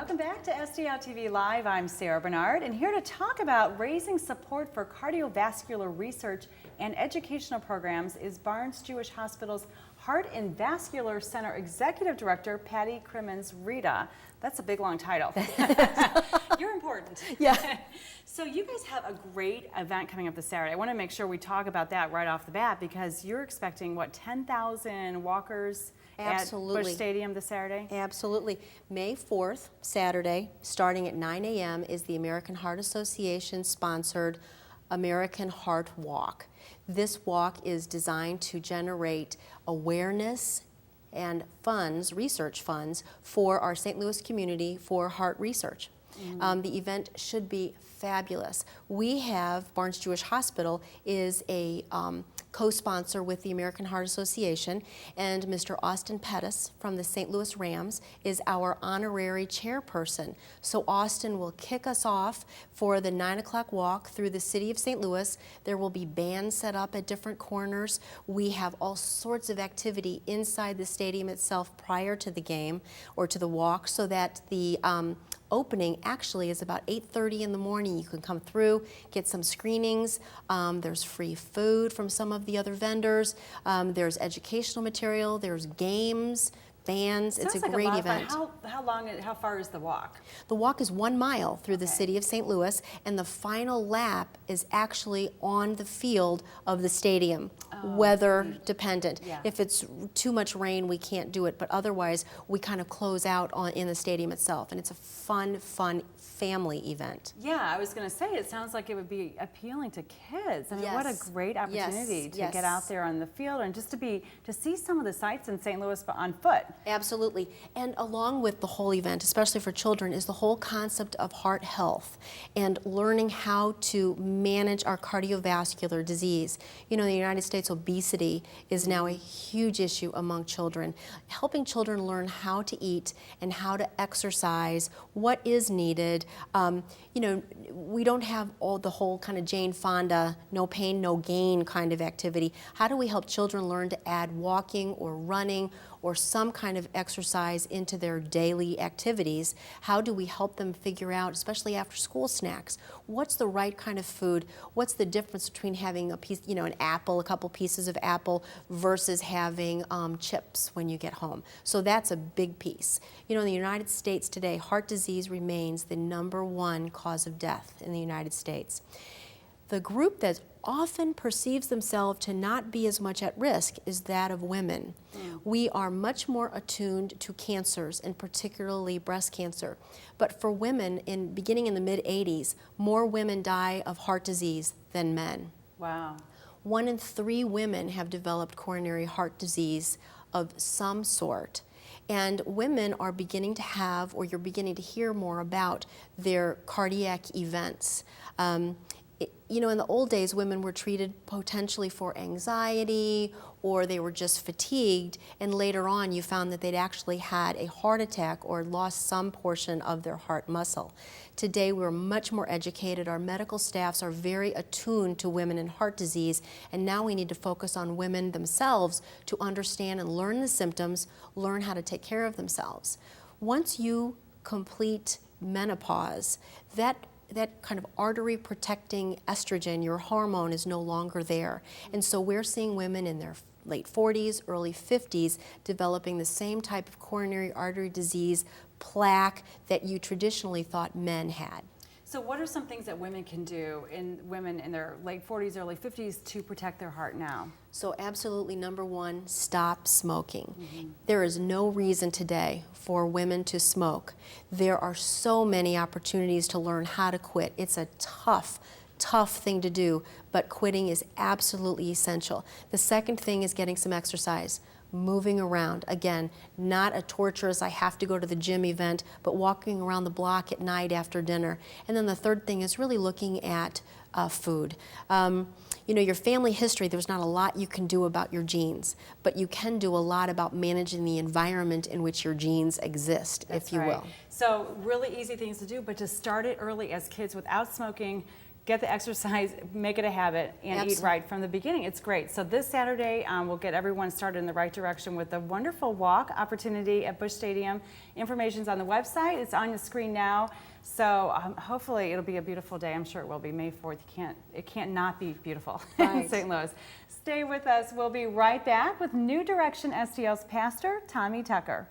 Welcome back to STL TV Live. I'm Sarah Bernard, and here to talk about raising support for cardiovascular research and educational programs is Barnes Jewish Hospital's Heart and Vascular Center Executive Director, Patti Crimmins Reda. That's a big, long title. You're important. Yeah. So you guys have a great event coming up this Saturday. I want to make sure we talk about that right off the bat because you're expecting, what, 10,000 walkers Absolutely. at Busch Stadium this Saturday? Absolutely. May 4th, Saturday, starting at 9 a.m. is the American Heart Association sponsored American Heart Walk. This walk is designed to generate awareness and funds, research funds, for our St. Louis community for heart research. The event should be fabulous. We have, Barnes Jewish Hospital is a co-sponsor with the American Heart Association, and Mr. Austin Pettis from the St. Louis Rams is our honorary chairperson. So Austin will kick us off for the 9 o'clock walk through the city of St. Louis. There will be bands set up at different corners. We have all sorts of activity inside the stadium itself prior to the game or to the walk, so that the opening actually is about 8:30 in the morning. You can come through, get some screenings. There's free food from some of the other vendors. There's educational material. There's games, bands. It's a great event. How far is the walk? The walk is 1 mile through the city of St. Louis, and the final lap is actually on the field of the stadium, weather dependent. Yeah. If it's too much rain, we can't do it, but otherwise we kind of close out in the stadium itself, and it's a fun family event. Yeah, I was going to say, it sounds like it would be appealing to kids. I mean, what a great opportunity to get out there on the field and just to see some of the sights in St. Louis but on foot. Absolutely. And along with the whole event, especially for children, is the whole concept of heart health and learning how to manage our cardiovascular disease. You know, in the United States, obesity is now a huge issue among children. Helping children learn how to eat and how to exercise, what is needed. You know, we don't have the whole kind of Jane Fonda, no pain, no gain kind of activity. How do we help children learn to add walking or running or some kind of exercise into their daily activities? How do we help them figure out, especially after school snacks, what's the right kind of food? What's the difference between having a piece, you know, an apple, a couple pieces of apple, versus having chips when you get home? So that's a big piece. You know, in the United States today, heart disease remains the #1 cause of death in the United States. The group that often perceives themselves to not be as much at risk is that of women. We are much more attuned to cancers, and particularly breast cancer. But for women, beginning in the mid-'80s, more women die of heart disease than men. Wow. 1 in 3 women have developed coronary heart disease of some sort. And women are beginning to have, or you're beginning to hear more about, their cardiac events. You know, in the old days, women were treated potentially for anxiety, or they were just fatigued, and later on you found that they'd actually had a heart attack or lost some portion of their heart muscle. Today we're much more educated. Our medical staffs are very attuned to women and heart disease, and now we need to focus on women themselves to understand and learn the symptoms, learn how to take care of themselves. Once you complete menopause, that kind of artery protecting estrogen, your hormone, is no longer there. And so we're seeing women in their late 40s, early 50s developing the same type of coronary artery disease, plaque, that you traditionally thought men had. So what are some things that women can do, women in their late 40s, early 50s, to protect their heart now? So absolutely, #1, stop smoking. There is no reason today for women to smoke. There are so many opportunities to learn how to quit. It's a tough thing to do, but quitting is absolutely essential. The second thing is getting some exercise. Moving around. Again, not a torturous, I have to go to the gym event, but walking around the block at night after dinner. And then the third thing is really looking at food. You know, your family history, there's not a lot you can do about your genes, but you can do a lot about managing the environment in which your genes exist, if you will. So really easy things to do, but to start it early as kids without smoking, get the exercise, make it a habit, and eat Absolutely. right from the beginning. It's great. So this Saturday, we'll get everyone started in the right direction with a wonderful walk opportunity at Busch Stadium. Information's on the website. It's on the screen now. So hopefully it'll be a beautiful day. I'm sure it will be. May 4th. It can't not be beautiful in Right. St. Louis. Stay with us. We'll be right back with New Direction STL's Pastor Tommy Tucker.